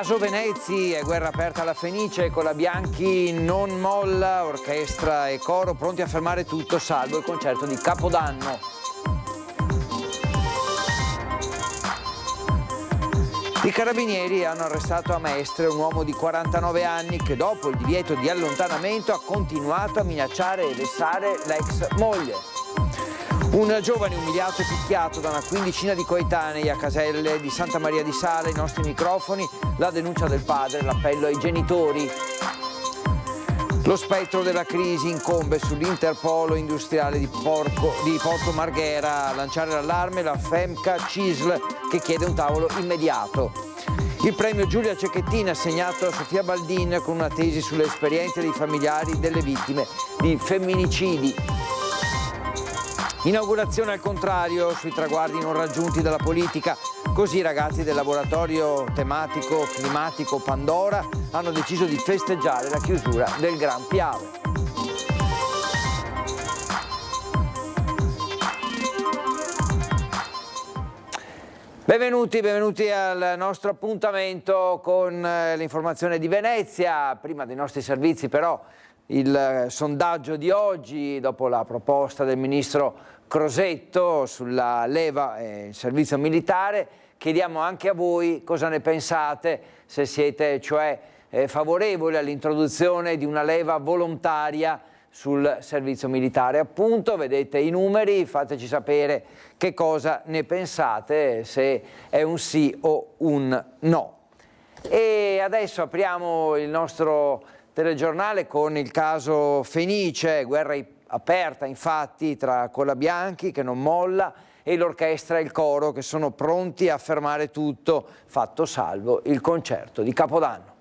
Caso Venezi, è guerra aperta alla Fenice, con la Bianchi non molla, orchestra e coro pronti a fermare tutto, salvo il concerto di Capodanno. I carabinieri hanno arrestato a Mestre un uomo di 49 anni che dopo il divieto di allontanamento ha continuato a minacciare e vessare l'ex moglie. Un giovane umiliato e picchiato da una quindicina di coetanei a Caselle di Santa Maria di Sala, ai nostri microfoni, la denuncia del padre, l'appello ai genitori. Lo spettro della crisi incombe sull'Interpolo industriale di Porto Marghera. A lanciare l'allarme la FEMCA CISL che chiede un tavolo immediato. Il premio Giulia Cecchettin assegnato a Sofia Baldin con una tesi sulle esperienze dei familiari delle vittime di femminicidi. Inaugurazione al contrario sui traguardi non raggiunti dalla politica. Così i ragazzi del laboratorio tematico climatico Pandora hanno deciso di festeggiare la chiusura del Gran Piave. Benvenuti al nostro appuntamento con l'informazione di Venezia. Prima dei nostri servizi però il sondaggio di oggi, dopo la proposta del ministro Crosetto sulla leva e il servizio militare. Chiediamo anche a voi cosa ne pensate, se siete cioè favorevoli all'introduzione di una leva volontaria sul servizio militare. Appunto, vedete i numeri, fateci sapere che cosa ne pensate, se è un sì o un no. E adesso apriamo il nostro telegiornale con il caso Fenice, guerra aperta infatti tra Colabianchi che non molla e l'orchestra e il coro che sono pronti a fermare tutto, fatto salvo il concerto di Capodanno.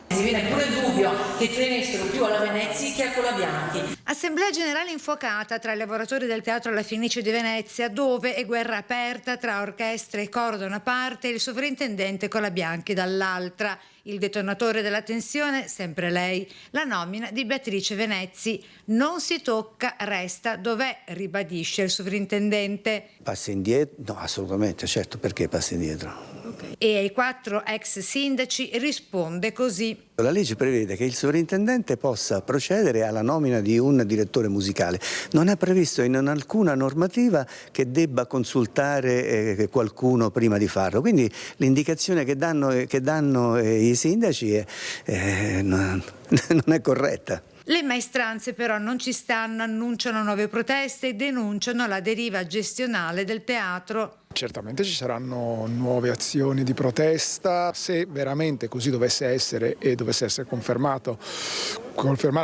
Si viene pure il dubbio che tenessero più alla Venezia che a Colabianchi. Assemblea generale infuocata tra i lavoratori del Teatro La Fenice di Venezia, dove è guerra aperta tra orchestra e coro da una parte e il sovrintendente Colabianchi dall'altra. Il detonatore della tensione, sempre lei, la nomina di Beatrice Venezzi. Non si tocca, resta dov'è, ribadisce il sovrintendente. Passi indietro? No, assolutamente, certo, perché passi indietro? Okay. E ai 4 ex sindaci risponde così. La legge prevede che il sovrintendente possa procedere alla nomina di un direttore musicale. Non è previsto in alcuna normativa che debba consultare qualcuno prima di farlo. Quindi l'indicazione che danno i sindaci non è corretta. Le maestranze però non ci stanno, annunciano nuove proteste e denunciano la deriva gestionale del teatro. Certamente ci saranno nuove azioni di protesta, se veramente così dovesse essere e dovesse essere confermata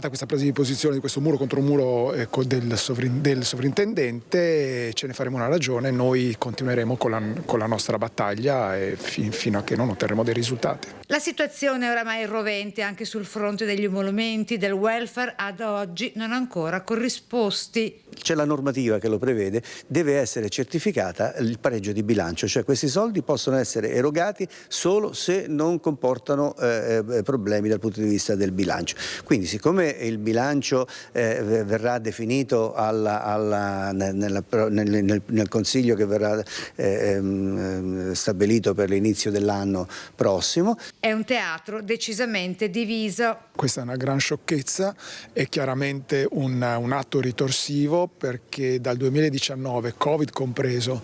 questa presa di posizione di questo muro contro muro del sovrintendente, ce ne faremo una ragione. Noi continueremo con la nostra battaglia fino a che non otterremo dei risultati. La situazione è oramai rovente anche sul fronte degli emolumenti del welfare, ad oggi non ancora corrisposti. C'è la normativa che lo prevede, deve essere certificata il pareggio di bilancio, cioè questi soldi possono essere erogati solo se non comportano problemi dal punto di vista del bilancio. Quindi siccome il bilancio verrà definito nel consiglio che verrà stabilito per l'inizio dell'anno prossimo. È un teatro decisamente diviso. Questa è una gran sciocchezza, è chiaramente un atto ritorsivo perché dal 2019, Covid compreso,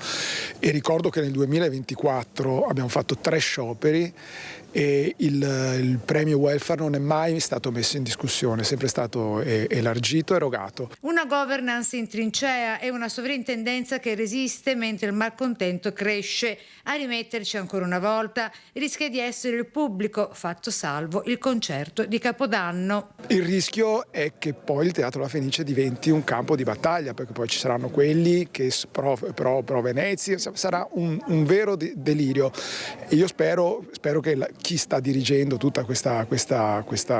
e ricordo che nel 2024 abbiamo fatto 3 scioperi e il premio welfare non è mai stato messo in discussione, è sempre stato elargito, erogato. Una governance in trincea e una sovrintendenza che resiste mentre il malcontento cresce. A rimetterci ancora una volta rischia di essere il pubblico, fatto salvo il concerto di Capodanno. Il rischio è che poi il Teatro La Fenice diventi un campo di battaglia, perché poi ci saranno quelli che pro Venezia, sarà un vero delirio. E io spero che chi sta dirigendo tutta questa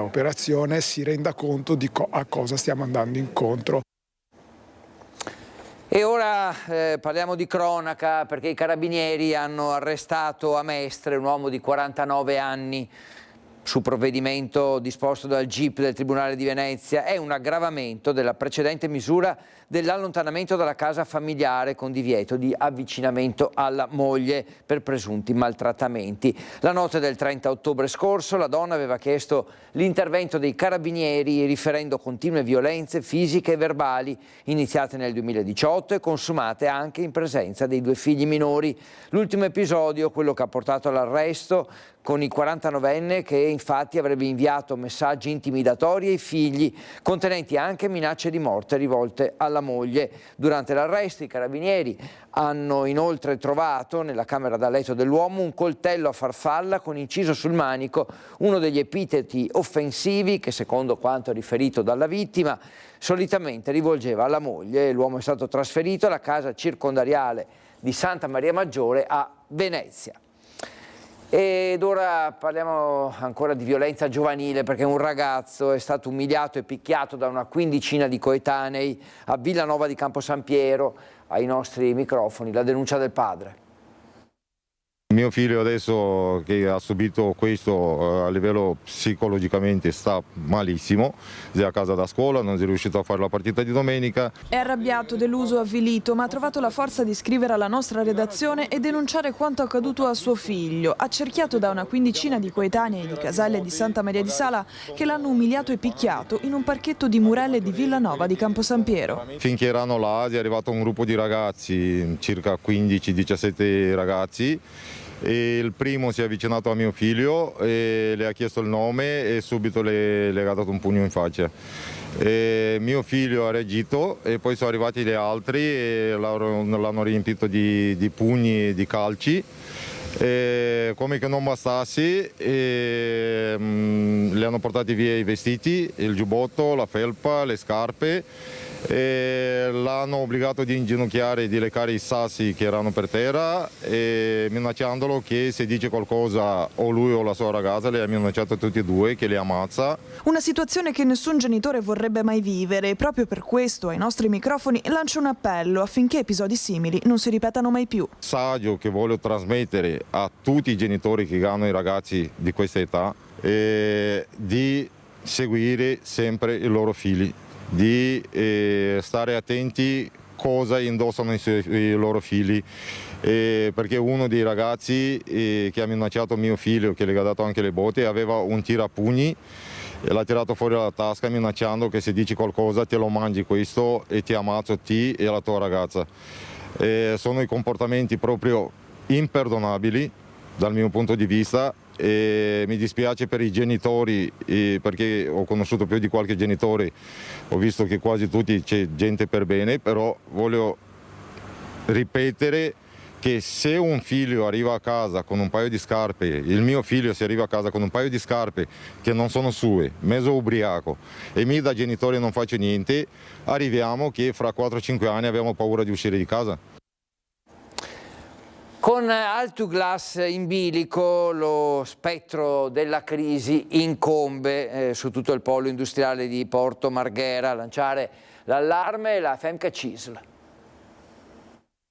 operazione si renda conto di a cosa stiamo andando incontro. E ora parliamo di cronaca, perché i carabinieri hanno arrestato a Mestre un uomo di 49 anni su provvedimento disposto dal GIP del Tribunale di Venezia, è un aggravamento della precedente misura dell'allontanamento dalla casa familiare con divieto di avvicinamento alla moglie per presunti maltrattamenti. La notte del 30 ottobre scorso la donna aveva chiesto l'intervento dei carabinieri riferendo continue violenze fisiche e verbali iniziate nel 2018 e consumate anche in presenza dei 2 figli minori. L'ultimo episodio, quello che ha portato all'arresto con il 49enne che infatti avrebbe inviato messaggi intimidatori ai figli contenenti anche minacce di morte rivolte alla moglie. Durante l'arresto i carabinieri hanno inoltre trovato nella camera da letto dell'uomo un coltello a farfalla con inciso sul manico uno degli epiteti offensivi che, secondo quanto riferito dalla vittima, solitamente rivolgeva alla moglie. L'uomo è stato trasferito alla casa circondariale di Santa Maria Maggiore a Venezia. Ed ora parliamo ancora di violenza giovanile, perché un ragazzo è stato umiliato e picchiato da una quindicina di coetanei a Villanova di Campo San Piero. Ai nostri microfoni la denuncia del padre. Mio figlio adesso che ha subito questo a livello psicologicamente sta malissimo, è a casa da scuola, non è riuscito a fare la partita di domenica. È arrabbiato, deluso, avvilito, ma ha trovato la forza di scrivere alla nostra redazione e denunciare quanto accaduto a suo figlio, accerchiato da una quindicina di coetanei di Casale di Santa Maria di Sala che l'hanno umiliato e picchiato in un parchetto di Murelle di Villanova di Campo San Piero. Finché erano là è arrivato un gruppo di ragazzi, circa 15-17 ragazzi. E il primo si è avvicinato a mio figlio e le ha chiesto il nome e subito le ha dato un pugno in faccia. E mio figlio ha reagito e poi sono arrivati gli altri e l'hanno riempito di pugni e di calci. E come che non bastasse, le hanno portati via i vestiti, il giubbotto, la felpa, le scarpe. E l'hanno obbligato di inginocchiare e di leccare i sassi che erano per terra e minacciandolo che se dice qualcosa o lui o la sua ragazza, le ha minacciato tutti e due che li ammazza. Una situazione che nessun genitore vorrebbe mai vivere e proprio per questo ai nostri microfoni lancia un appello affinché episodi simili non si ripetano mai più. Il messaggio che voglio trasmettere a tutti i genitori che hanno i ragazzi di questa età è di seguire sempre i loro figli, di stare attenti cosa indossano i loro figli, perché uno dei ragazzi che ha minacciato mio figlio, che le ha dato anche le botte, aveva un tirapugni e l'ha tirato fuori dalla tasca minacciando che se dici qualcosa te lo mangi questo e ti ammazzo te e la tua ragazza. Sono i comportamenti proprio imperdonabili dal mio punto di vista. E mi dispiace per i genitori perché ho conosciuto più di qualche genitore, ho visto che quasi tutti c'è gente per bene, però voglio ripetere che se un figlio arriva a casa con un paio di scarpe, il mio figlio se arriva a casa con un paio di scarpe che non sono sue, mezzo ubriaco e mi da genitore non faccio niente, arriviamo che fra 4-5 anni abbiamo paura di uscire di casa. Con Altuglass in bilico lo spettro della crisi incombe su tutto il polo industriale di Porto Marghera. A lanciare l'allarme la FEMCA CISL.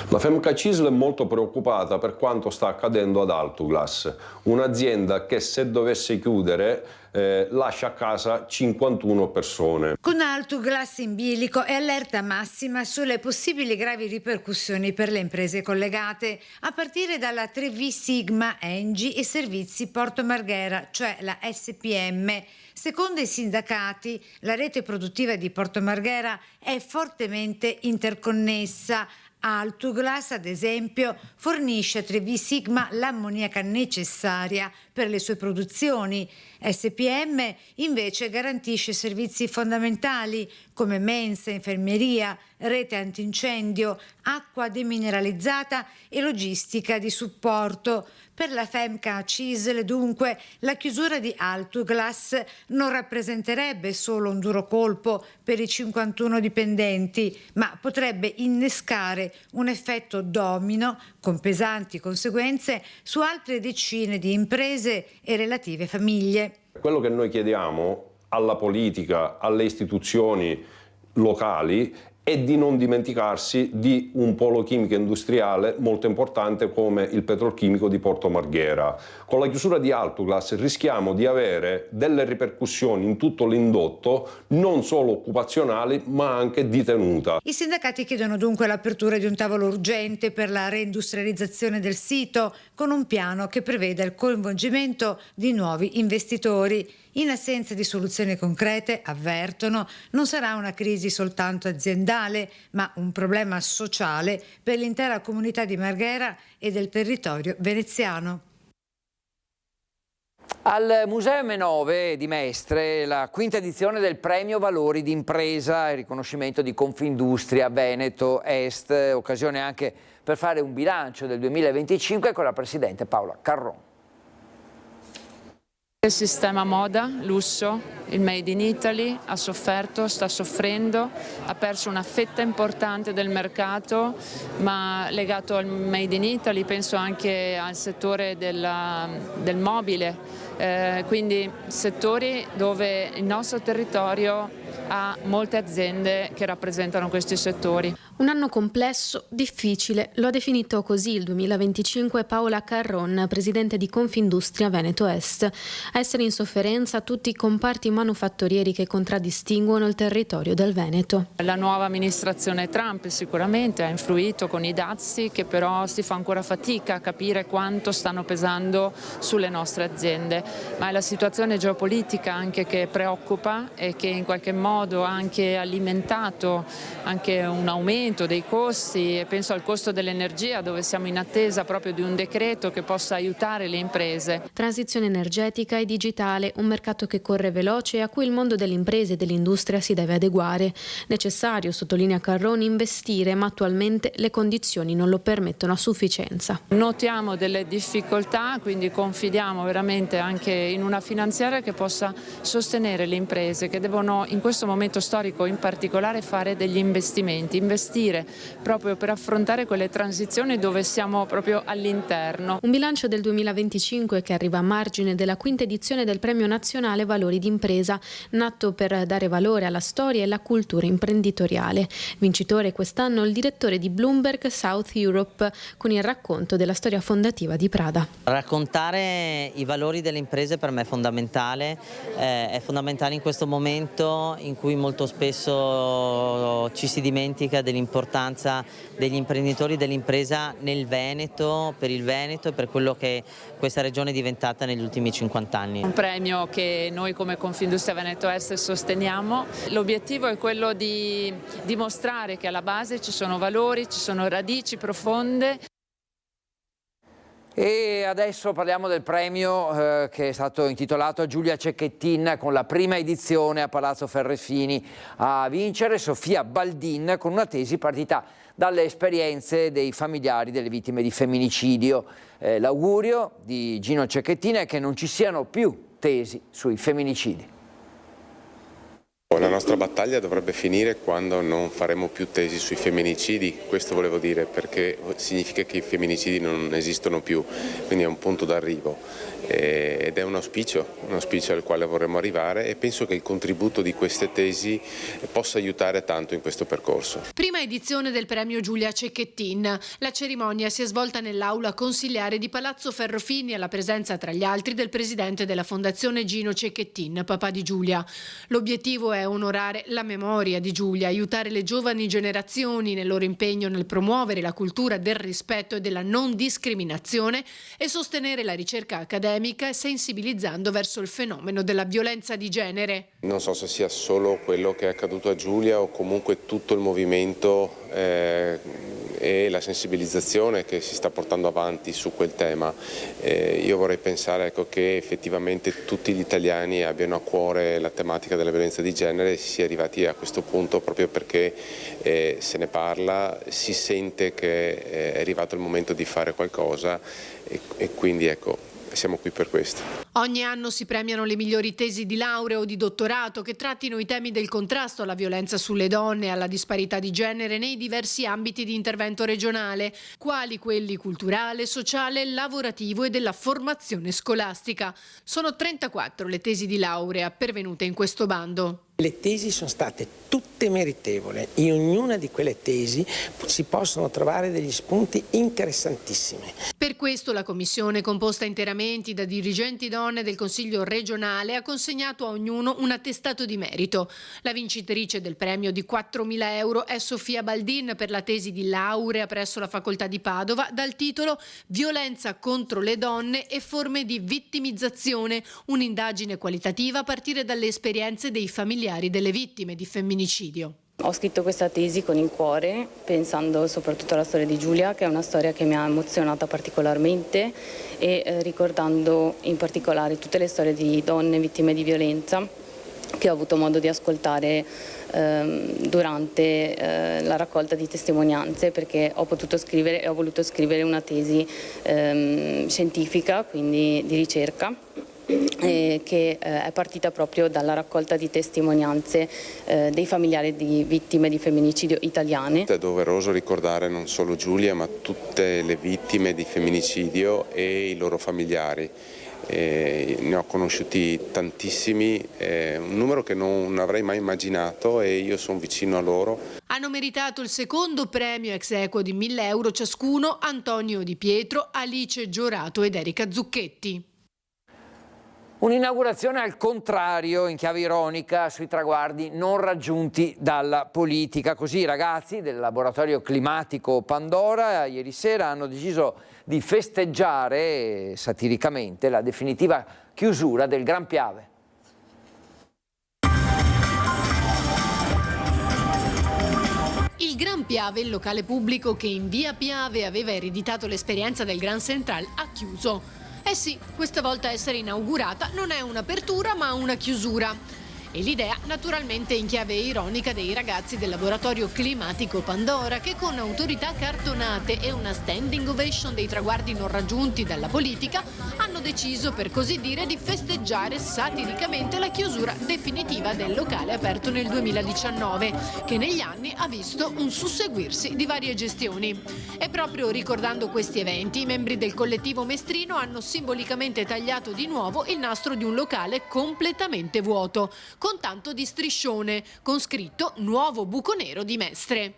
La FEMCA CISL è molto preoccupata per quanto sta accadendo ad Altuglass, un'azienda che se dovesse chiudere lascia a casa 51 persone. Con Altuglass in bilico è allerta massima sulle possibili gravi ripercussioni per le imprese collegate, a partire dalla 3V Sigma Engi e Servizi Porto Marghera, cioè la SPM. Secondo i sindacati, la rete produttiva di Porto Marghera è fortemente interconnessa. Altuglass, ad esempio, fornisce a 3V Sigma l'ammoniaca necessaria per le sue produzioni. SPM invece garantisce servizi fondamentali come mensa, infermeria, rete antincendio, acqua demineralizzata e logistica di supporto. Per la FEMCA CISL, dunque, la chiusura di Altuglass non rappresenterebbe solo un duro colpo per i 51 dipendenti, ma potrebbe innescare un effetto domino con pesanti conseguenze su altre decine di imprese e relative famiglie. Quello che noi chiediamo alla politica, alle istituzioni locali e di non dimenticarsi di un polo chimico industriale molto importante come il petrolchimico di Porto Marghera. Con la chiusura di Altuglass rischiamo di avere delle ripercussioni in tutto l'indotto, non solo occupazionali ma anche di tenuta. I sindacati chiedono dunque l'apertura di un tavolo urgente per la reindustrializzazione del sito, con un piano che preveda il coinvolgimento di nuovi investitori. In assenza di soluzioni concrete, avvertono, non sarà una crisi soltanto aziendale, ma un problema sociale per l'intera comunità di Marghera e del territorio veneziano. Al Museo M9 di Mestre, la quinta edizione del Premio Valori d'Impresa e riconoscimento di Confindustria Veneto Est, occasione anche per fare un bilancio del 2025 con la Presidente Paola Carron. Il sistema moda, lusso, il Made in Italy ha sofferto, sta soffrendo, ha perso una fetta importante del mercato, ma legato al Made in Italy penso anche al settore del mobile, quindi settori dove il nostro territorio ha molte aziende che rappresentano questi settori. Un anno complesso, difficile, lo ha definito così il 2025 Paola Carron, presidente di Confindustria Veneto Est. A essere in sofferenza tutti i comparti manufattorieri che contraddistinguono il territorio del Veneto. La nuova amministrazione Trump sicuramente ha influito con i dazi, che però si fa ancora fatica a capire quanto stanno pesando sulle nostre aziende, ma è la situazione geopolitica anche che preoccupa e che in qualche modo ha anche alimentato anche un aumento dei costi, e penso al costo dell'energia, dove siamo in attesa proprio di un decreto che possa aiutare le imprese. Transizione energetica e digitale, un mercato che corre veloce e a cui il mondo delle imprese e dell'industria si deve adeguare. Necessario, sottolinea Carroni, investire, ma attualmente le condizioni non lo permettono a sufficienza. Notiamo delle difficoltà, quindi confidiamo veramente anche in una finanziaria che possa sostenere le imprese che devono in questo momento storico in particolare fare degli investimenti proprio per affrontare quelle transizioni dove siamo proprio all'interno. Un bilancio del 2025 che arriva a margine della quinta edizione del Premio Nazionale Valori d'Impresa, nato per dare valore alla storia e alla cultura imprenditoriale. Vincitore quest'anno il direttore di Bloomberg South Europe con il racconto della storia fondativa di Prada. Raccontare i valori delle imprese per me è fondamentale in questo momento in cui molto spesso ci si dimentica dell'importanza degli imprenditori dell'impresa nel Veneto, per il Veneto e per quello che questa regione è diventata negli ultimi 50 anni. Un premio che noi come Confindustria Veneto Est sosteniamo. L'obiettivo è quello di dimostrare che alla base ci sono valori, ci sono radici profonde. E adesso parliamo del premio che è stato intitolato a Giulia Cecchettin, con la prima edizione a Palazzo Ferrefini. A vincere Sofia Baldin con una tesi partita dalle esperienze dei familiari delle vittime di femminicidio. L'augurio di Gino Cecchettin è che non ci siano più tesi sui femminicidi. La nostra battaglia dovrebbe finire quando non faremo più tesi sui femminicidi, questo volevo dire, perché significa che i femminicidi non esistono più, quindi è un punto d'arrivo ed è un auspicio al quale vorremmo arrivare, e penso che il contributo di queste tesi possa aiutare tanto in questo percorso. Prima edizione del premio Giulia Cecchettin. La cerimonia si è svolta nell'aula consiliare di Palazzo Ferrofini alla presenza tra gli altri del presidente della Fondazione Gino Cecchettin, papà di Giulia. L'obiettivo è onorare la memoria di Giulia, aiutare le giovani generazioni nel loro impegno nel promuovere la cultura del rispetto e della non discriminazione e sostenere la ricerca accademica, sensibilizzando verso il fenomeno della violenza di genere. Non so se sia solo quello che è accaduto a Giulia o comunque tutto il movimento e la sensibilizzazione che si sta portando avanti su quel tema. Io vorrei pensare che effettivamente tutti gli italiani abbiano a cuore la tematica della violenza di genere e si sia arrivati a questo punto proprio perché se ne parla, si sente che è arrivato il momento di fare qualcosa e quindi siamo qui per questo. Ogni anno si premiano le migliori tesi di laurea o di dottorato che trattino i temi del contrasto alla violenza sulle donne e alla disparità di genere nei diversi ambiti di intervento regionale, quali quelli culturale, sociale, lavorativo e della formazione scolastica. Sono 34 le tesi di laurea pervenute in questo bando. Le tesi sono state tutte meritevoli, in ognuna di quelle tesi si possono trovare degli spunti interessantissimi. Per questo la commissione, composta interamente da dirigenti donne del Consiglio regionale, ha consegnato a ognuno un attestato di merito. La vincitrice del premio di 4.000 euro è Sofia Baldin per la tesi di laurea presso la Facoltà di Padova dal titolo Violenza contro le donne e forme di vittimizzazione, un'indagine qualitativa a partire dalle esperienze dei familiari delle vittime di femminicidio. Ho scritto questa tesi con il cuore, pensando soprattutto alla storia di Giulia, che è una storia che mi ha emozionata particolarmente, e ricordando in particolare tutte le storie di donne vittime di violenza che ho avuto modo di ascoltare durante la raccolta di testimonianze, perché ho voluto scrivere una tesi scientifica, quindi di ricerca, che è partita proprio dalla raccolta di testimonianze dei familiari di vittime di femminicidio italiane. È doveroso ricordare non solo Giulia, ma tutte le vittime di femminicidio e i loro familiari. Ne ho conosciuti tantissimi, un numero che non avrei mai immaginato, e io sono vicino a loro. Hanno meritato il secondo premio ex equo di 1.000 euro ciascuno Antonio Di Pietro, Alice Giorato ed Erika Zucchetti. Un'inaugurazione al contrario, in chiave ironica, sui traguardi non raggiunti dalla politica. Così i ragazzi del laboratorio climatico Pandora ieri sera hanno deciso di festeggiare satiricamente la definitiva chiusura del Gran Piave. Il Gran Piave, il locale pubblico che in via Piave aveva ereditato l'esperienza del Grand Central, ha chiuso. Eh sì, questa volta essere inaugurata non è un'apertura ma una chiusura. E l'idea naturalmente in chiave ironica dei ragazzi del laboratorio climatico Pandora, che con autorità cartonate e una standing ovation dei traguardi non raggiunti dalla politica hanno deciso, per così dire, di festeggiare satiricamente la chiusura definitiva del locale aperto nel 2019, che negli anni ha visto un susseguirsi di varie gestioni. E proprio ricordando questi eventi, i membri del collettivo mestrino hanno simbolicamente tagliato di nuovo il nastro di un locale completamente vuoto, con tanto di striscione, con scritto Nuovo buco nero di Mestre.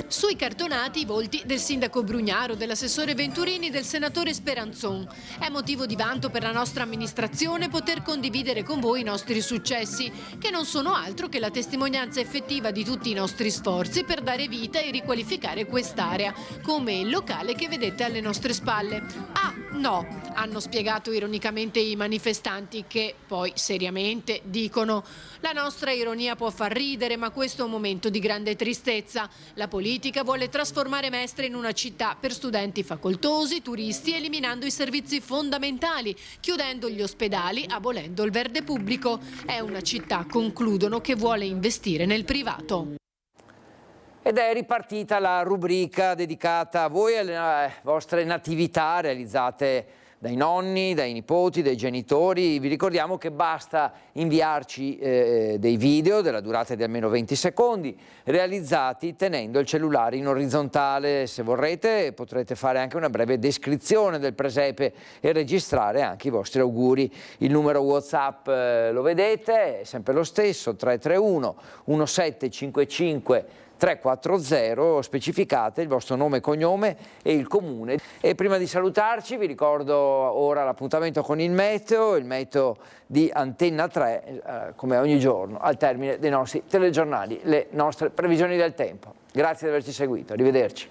Sui cartonati i volti del sindaco Brugnaro, dell'assessore Venturini, del senatore Speranzon. È motivo di vanto per la nostra amministrazione poter condividere con voi i nostri successi, che non sono altro che la testimonianza effettiva di tutti i nostri sforzi per dare vita e riqualificare quest'area, come il locale che vedete alle nostre spalle. Ah, no, hanno spiegato ironicamente i manifestanti, che poi seriamente dicono: la nostra ironia può far ridere, ma questo è un momento di grande tristezza. La politica vuole trasformare Mestre in una città per studenti facoltosi, turisti, eliminando i servizi fondamentali, chiudendo gli ospedali, abolendo il verde pubblico. È una città, concludono, che vuole investire nel privato. Ed è ripartita la rubrica dedicata a voi e alle vostre natività realizzate dai nonni, dai nipoti, dai genitori. Vi ricordiamo che basta inviarci dei video della durata di almeno 20 secondi realizzati tenendo il cellulare in orizzontale. Se vorrete potrete fare anche una breve descrizione del presepe e registrare anche i vostri auguri. Il numero WhatsApp lo vedete, è sempre lo stesso, 331 1755 340, specificate il vostro nome e cognome e il comune. E prima di salutarci vi ricordo ora l'appuntamento con il meteo di Antenna 3, come ogni giorno al termine dei nostri telegiornali, le nostre previsioni del tempo. Grazie di averci seguito, arrivederci.